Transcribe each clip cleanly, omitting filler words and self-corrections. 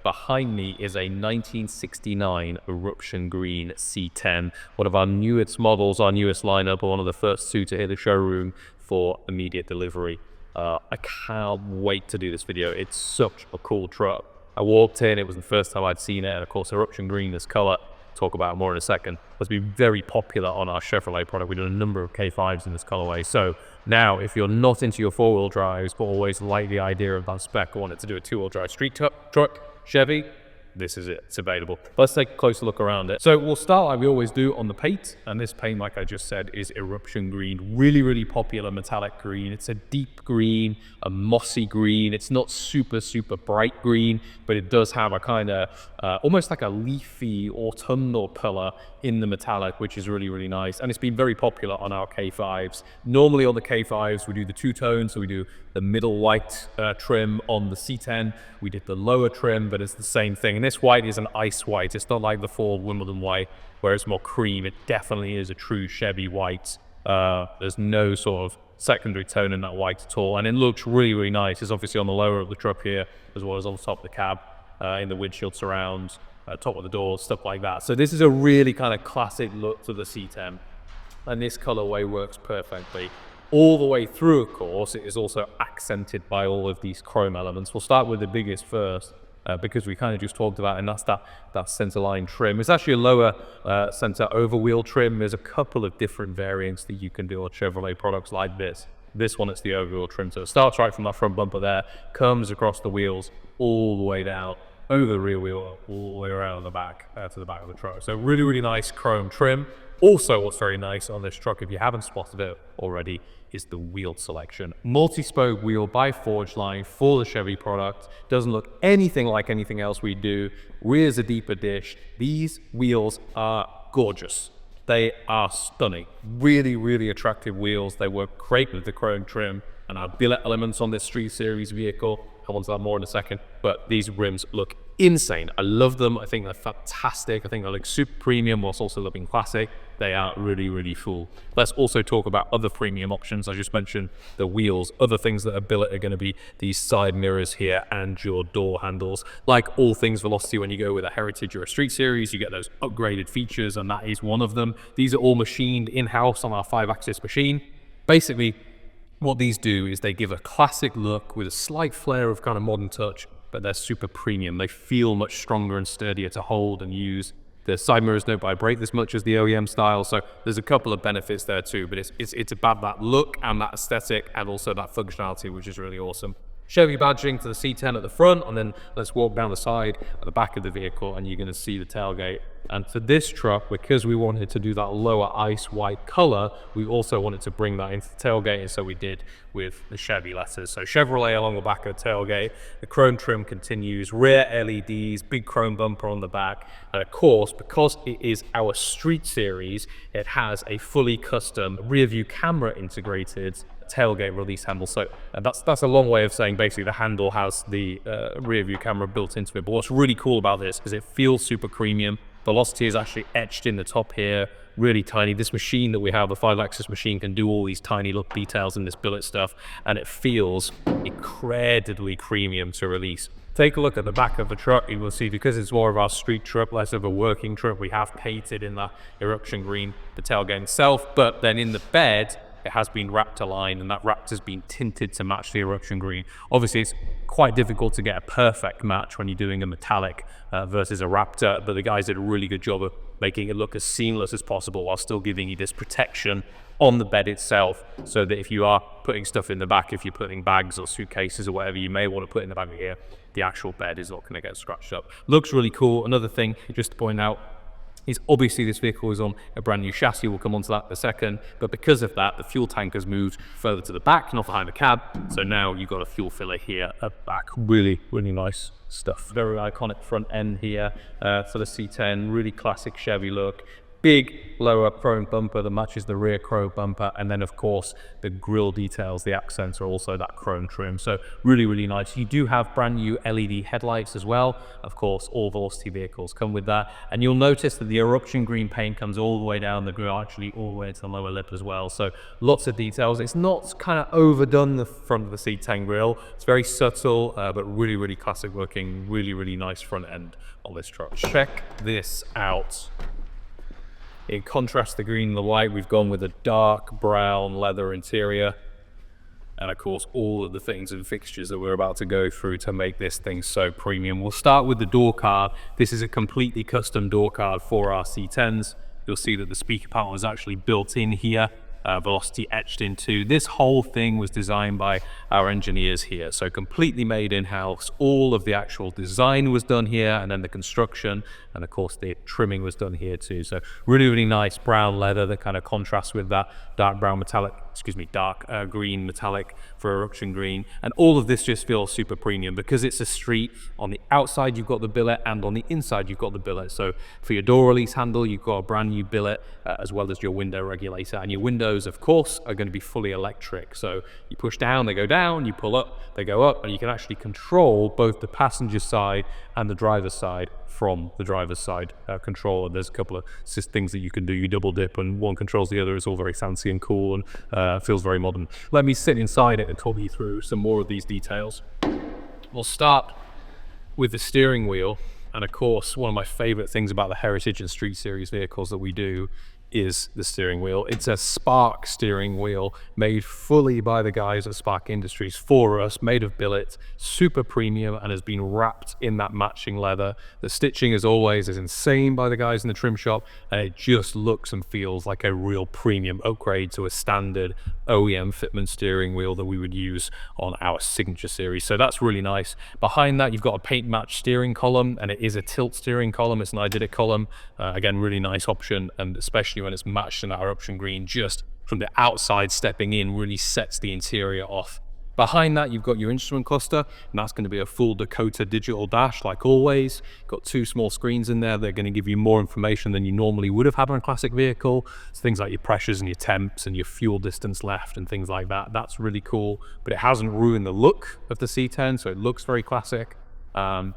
behind me is a 1969 Eruption Green C10, one of our newest models, our newest lineup, one of the first two to hit the showroom for immediate delivery. I can't wait to do this video. It's such a cool truck. I walked in, it was the first time I'd seen it, and of course Eruption Green, this color, talk about it more in a second, has been very popular on our Chevrolet product. We've done a number of K5s in this colorway. So now, if you're not into your four-wheel drives, but always like the idea of that spec, I wanted to do a two-wheel drive street truck, Chevy, this is it, it's available. Let's take a closer look around it. So we'll start like we always do on the paint, and this paint, like I just said, is Eruption Green. Really, really popular metallic green. It's a deep green, a mossy green. It's not super, super bright green, but it does have a kind of almost like a leafy autumnal color in the metallic, which is really, really nice. And it's been very popular on our K5s. Normally on the K5s, we do the two-tone, so we do the middle white trim on the C10. We did the lower trim, but it's the same thing. And this white is an ice white. It's not like the Ford Wimbledon white, where it's more cream. It definitely is a true Chevy white. There's no sort of secondary tone in that white at all. And it looks really, really nice. It's obviously on the lower of the truck here, as well as on the top of the cab, in the windshield surrounds, top of the doors, stuff like that. So this is a really kind of classic look to the C10. And this colorway works perfectly. All the way through, of course, it is also accented by all of these chrome elements. We'll start with the biggest first, because we kind of just talked about it, and that's that centerline trim. It's actually a lower center overwheel trim. There's a couple of different variants that you can do on Chevrolet products like this. This one, it's the overwheel trim. So it starts right from that front bumper there, comes across the wheels all the way down, over the rear wheel, all the way around the back, to the back of the truck. So really, really nice chrome trim. Also, what's very nice on this truck, if you haven't spotted it already, is the wheel selection. Multi-spoke wheel by Forgeline for the Chevy product. Doesn't look anything like anything else we do. Rear's a deeper dish. These wheels are gorgeous. They are stunning. Really, really attractive wheels. They work great with the chrome trim and our billet elements on this Street Series vehicle. I'll come on to that more in a second, but these rims look insane. I love them. I think they're fantastic. I think they look super premium whilst also looking classic. They are really, really cool. Let's also talk about other premium options. I just mentioned the wheels. Other things that are billet are going to be these side mirrors here and your door handles. Like all things Velocity, when you go with a Heritage or a Street Series, you get those upgraded features, and that is one of them. These are all machined in-house on our 5-axis machine. Basically, what these do is they give a classic look with a slight flair of kind of modern touch, but they're super premium. They feel much stronger and sturdier to hold and use. The side mirrors don't vibrate as much as the OEM style, so there's a couple of benefits there too, but it's about that look and that aesthetic and also that functionality, which is really awesome. Chevy badging to the C10 at the front, and then let's walk down the side at the back of the vehicle and you're going to see the tailgate. And for this truck, because we wanted to do that lower ice white color, we also wanted to bring that into the tailgate, and so we did with the Chevy letters. So Chevrolet along the back of the tailgate, the chrome trim continues, rear LEDs, big chrome bumper on the back, and of course, because it is our Street Series, it has a fully custom rear view camera integrated tailgate release handle. So that's a long way of saying basically the handle has the rear view camera built into it. But what's really cool about this is it feels super premium. Velocity is actually etched in the top here, really tiny. This machine that we have, the 5-axis machine, can do all these tiny little details in this billet stuff, and it feels incredibly premium to release. Take a look at the back of the truck. You will see, because it's more of our street truck, less of a working truck, we have painted in the Eruption Green the tailgate itself, but then in the bed, it has been wrapped aligned, and that wrap has been tinted to match the Eruption Green. Obviously, it's quite difficult to get a perfect match when you're doing a metallic versus a Raptor, but the guys did a really good job of making it look as seamless as possible while still giving you this protection on the bed itself, so that if you are putting stuff in the back, if you're putting bags or suitcases or whatever you may want to put in the back of here, the actual bed is not going to get scratched up. Looks really cool. Another thing, just to point out, is obviously this vehicle is on a brand new chassis. We'll come on to that in a second, but because of that, the fuel tank has moved further to the back, not behind the cab. So now you've got a fuel filler here at the back. Really, really nice stuff. Very iconic front end here for the C10, really classic Chevy look. big lower chrome bumper that matches the rear chrome bumper, and then of course the grille details, the accents are also that chrome trim. So really, really nice. You do have brand new LED headlights as well. Of course, all Velocity vehicles come with that, and you'll notice that the Eruption Green paint comes all the way down the grille, actually all the way to the lower lip as well. So lots of details. It's not kind of overdone the front of the C10 grille. It's very subtle, but really, really classic looking. Really, really nice front end on this truck. Check this out. In contrast to the green and the white, we've gone with a dark brown leather interior. And of course, all of the things and fixtures that we're about to go through to make this thing so premium. We'll start with the door card. This is a completely custom door card for our C10s. You'll see that the speaker panel is actually built in here. Velocity etched into. This whole thing was designed by our engineers here, so completely made in-house. All of the actual design was done here, and then the construction, and of course the trimming was done here too. So really, really nice brown leather that kind of contrasts with that dark brown metallic, dark green metallic for Eruption Green. And all of this just feels super premium because it's a street. On the outside you've got the billet, and on the inside you've got the billet. So for your door release handle, you've got a brand new billet, as well as your window regulator, and your windows of course are going to be fully electric. So you push down, they go down, you pull up, they go up, and you can actually control both the passenger side and the driver's side from the driver's side controller. There's a couple of things that you can do. You double dip and one controls the other. It's all very fancy and cool, and feels very modern. Let me sit inside it and talk you through some more of these details. We'll start with the steering wheel, and of course one of my favorite things about the Heritage and Street Series vehicles that we do is the steering wheel. It's a Sparc steering wheel made fully by the guys at Sparc Industries for us, made of billet, super premium, and has been wrapped in that matching leather. The stitching, as always, is insane by the guys in the trim shop, and it just looks and feels like a real premium upgrade to a standard OEM fitment steering wheel that we would use on our signature series. So that's really nice. Behind that, you've got a paint match steering column, and it is a tilt steering column. It's an I did it column. Again, really nice option, and especially when it's matched in that Eruption Green, just from the outside stepping in really sets the interior off. Behind that, you've got your instrument cluster, and that's going to be a full Dakota digital dash, like always. Got two small screens in there. They're going to give you more information than you normally would have had on a classic vehicle. So things like your pressures and your temps and your fuel distance left and things like that. That's really cool, but it hasn't ruined the look of the C10, so it looks very classic.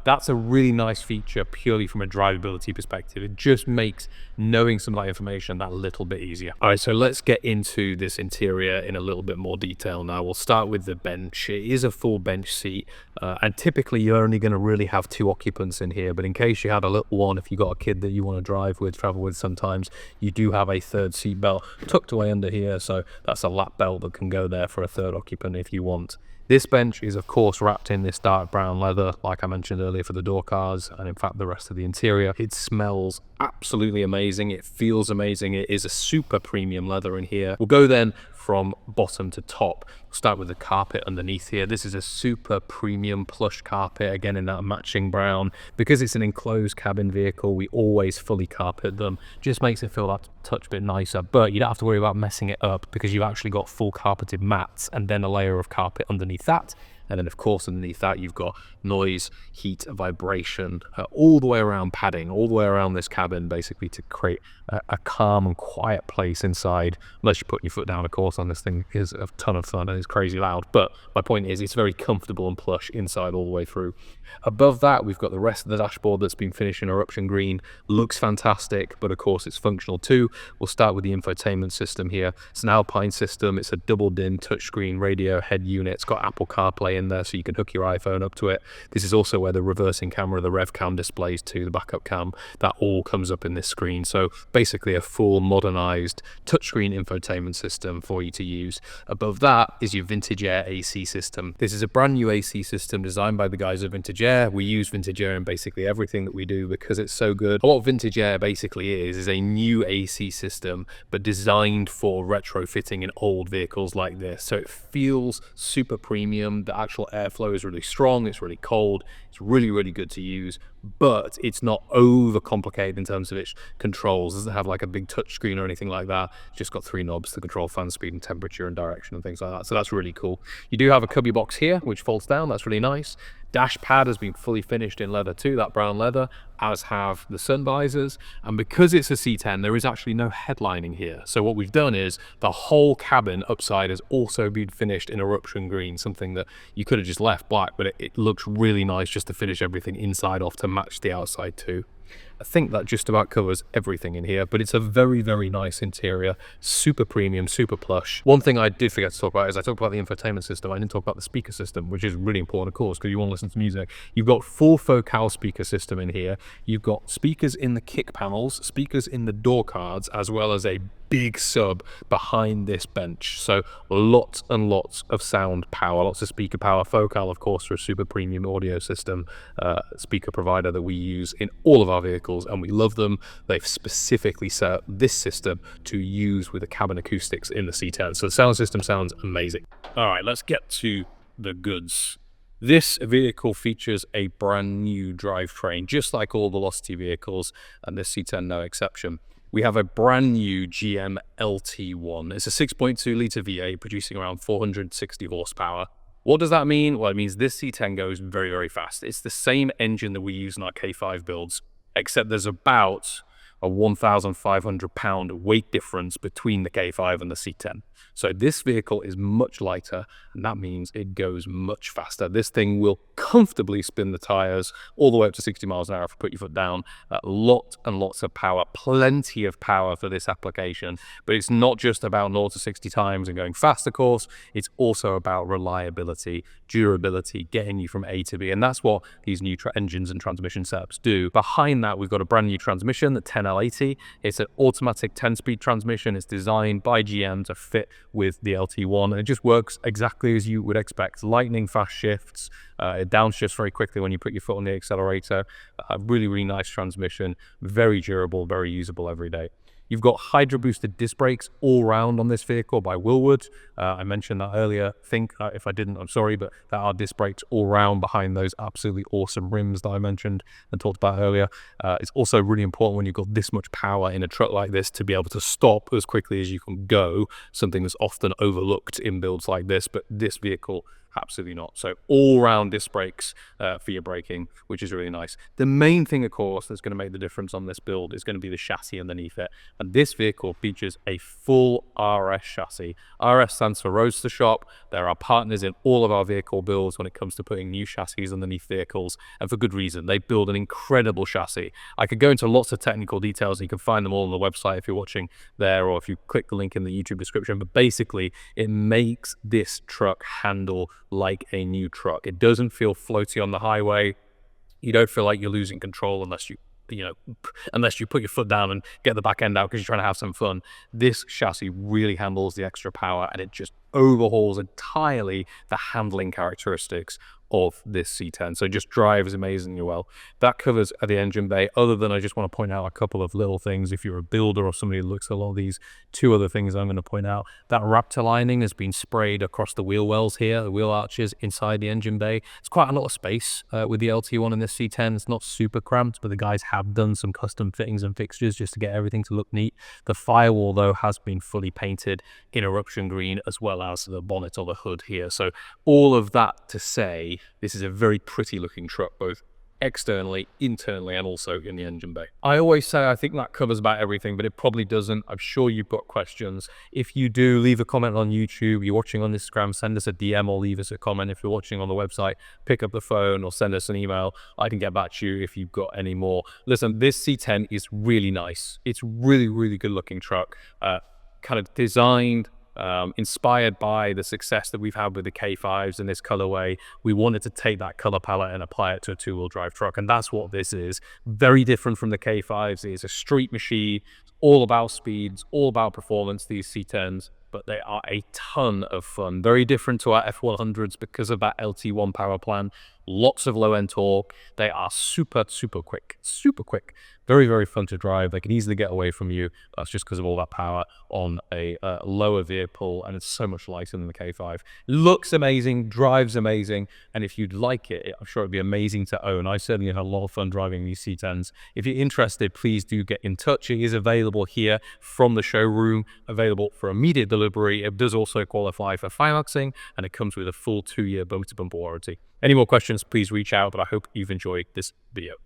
That's a really nice feature purely from a drivability perspective. It just makes knowing some of that information that little bit easier. All right, so let's get into this interior in a little bit more detail now. We'll start with the bench. It is a full bench seat, and typically you're only going to really have two occupants in here, but in case you had a little one, if you got a kid that you want to drive with, travel with sometimes, you do have a third seat belt tucked away under here, so that's a lap belt that can go there for a third occupant if you want. This bench is of course wrapped in this dark brown leather, like I mentioned earlier, for the door cars, and in fact the rest of the interior. It smells absolutely amazing. It feels amazing. It is a super premium leather in here. We'll go then from bottom to top. We'll start with the carpet underneath here. This is a super premium plush carpet, again in that matching brown. Because it's an enclosed cabin vehicle, we always fully carpet them. Just makes it feel that touch bit nicer, but you don't have to worry about messing it up because you've actually got full carpeted mats and then a layer of carpet underneath that. And then of course underneath that you've got noise, heat, vibration, all the way around padding, all the way around this cabin, basically to create a calm and quiet place inside, unless you're putting your foot down, of course, on this thing is a ton of fun and it's crazy loud. But my point is it's very comfortable and plush inside all the way through. Above that, we've got the rest of the dashboard that's been finished in Eruption Green. Looks fantastic, but of course it's functional too. We'll start with the infotainment system here. It's an Alpine system. It's a double DIN touchscreen radio head unit. It's got Apple CarPlay in there, so you can hook your iPhone up to it. This is also where the reversing camera, the rev cam displays to the backup cam, that all comes up in this screen. So basically a full modernized touchscreen infotainment system for you to use. Above that is your Vintage Air AC system. This is a brand new AC system designed by the guys at Vintage Air. We use Vintage Air in basically everything that we do because it's so good. What Vintage Air basically is a new AC system, but designed for retrofitting in old vehicles like this. So it feels super premium. The actual airflow is really strong. It's really cold. It's really, really good to use, but it's not over complicated in terms of its controls. It doesn't have like a big touch screen or anything like that. It's just got 3 knobs to control fan speed and temperature and direction and things like that. So that's really cool. You do have a cubby box here, which folds down. That's really nice. Dash pad has been fully finished in leather too, that brown leather, as have the sun visors. And because it's a C10, there is actually no headlining here. So what we've done is the whole cabin upside has also been finished in Eruption Green, something that you could have just left black, but it looks really nice just to finish everything inside off to match the outside too. I think that just about covers everything in here, but it's a very, very nice interior, super premium, super plush. One thing I did forget to talk about is I talked about the infotainment system. I didn't talk about the speaker system, which is really important, of course, because you want to listen to music. You've got full focal speaker system in here. You've got speakers in the kick panels, speakers in the door cards, as well as a big sub behind this bench. So lots and lots of sound power, lots of speaker power. Focal, of course, are a super premium audio system speaker provider that we use in all of our vehicles, and we love them. They've specifically set up this system to use with the cabin acoustics in the C10. So the sound system sounds amazing. All right, let's get to the goods. This vehicle features a brand new drivetrain, just like all Velocity vehicles, and this C10 no exception. We have a brand new GM LT1. It's a 6.2 litre V8 producing around 460 horsepower. What does that mean? Well, it means this C10 goes very, very fast. It's the same engine that we use in our K5 builds, except there's about a 1,500 pound weight difference between the K5 and the C10. So this vehicle is much lighter, and that means it goes much faster. This thing will comfortably spin the tires all the way up to 60 miles an hour if you put your foot down. Lots and lots of power, plenty of power for this application. But it's not just about 0 to 60 times and going fast, of course. It's also about reliability, durability, getting you from A to B. And that's what these new engines and transmission setups do. Behind that, we've got a brand new transmission, the 10L80. It's an automatic 10-speed transmission. It's designed by GM to fit with the LT1, and it just works exactly as you would expect. Lightning fast shifts, it downshifts very quickly when you put your foot on the accelerator. Really, really nice transmission, very durable, very usable every day. You've got Hydro boosted disc brakes all round on this vehicle by Willwood. I mentioned that earlier. If I didn't, I'm sorry, but there are disc brakes all round behind those absolutely awesome rims that I mentioned and talked about earlier. It's also really important when you've got this much power in a truck like this to be able to stop as quickly as you can go, something that's often overlooked in builds like this, but this vehicle absolutely not. So all round disc brakes for your braking, which is really nice. The main thing, of course, that's going to make the difference on this build is going to be the chassis underneath it. And this vehicle features a full RS chassis. RS stands for Roadster Shop. They're our partners in all of our vehicle builds when it comes to putting new chassis underneath vehicles, and for good reason. They build an incredible chassis. I could go into lots of technical details, and you can find them all on the website if you're watching there, or if you click the link in the YouTube description. But basically, it makes this truck handle like a new truck. It doesn't feel floaty on the highway. You don't feel like you're losing control unless you put your foot down and get the back end out because you're trying to have some fun. This chassis really handles the extra power, and it just overhauls entirely the handling characteristics of this C10. So it just drives amazingly well. That covers the engine bay. Other than, I just want to point out a couple of little things. If you're a builder or somebody who looks at a lot of these, two other things I'm going to point out. That Raptor lining has been sprayed across the wheel wells here, the wheel arches inside the engine bay. It's quite a lot of space with the LT1 and this C10. It's not super cramped, but the guys have done some custom fittings and fixtures just to get everything to look neat. The firewall, though, has been fully painted in Eruption Green, as well as the bonnet or the hood here. So all of that to say, this is a very pretty looking truck, both externally, internally, and also in the engine bay. I always say I think that covers about everything, but it probably doesn't. I'm sure you've got questions. If you do, leave a comment on YouTube. You're watching on Instagram, send us a DM or leave us a comment. If you're watching on the website, pick up the phone or send us an email. I can get back to you if you've got any more. Listen, this C10 is really nice. It's really, really good looking truck. Kind of designed, inspired by the success that we've had with the K5s in this colorway. We wanted to take that color palette and apply it to a two-wheel drive truck, and that's what this is. Very different from the K5s. It's a street machine. It's all about speeds, all about performance, these C10s, but they are a ton of fun. Very different to our F100s because of that LT1 power plant. Lots of low-end torque. They are super, super quick. Super quick. Very, very fun to drive. They can easily get away from you. That's just because of all that power on a lower vehicle, and it's so much lighter than the K5. Looks amazing, drives amazing, and if you'd like it, I'm sure it'd be amazing to own. I certainly had a lot of fun driving these C10s. If you're interested, please do get in touch. It is available here from the showroom, available for immediate delivery. It does also qualify for financing, and it comes with a full 2-year bumper-to-bumper warranty. Any more questions? questions, please reach out, but I hope you've enjoyed this video.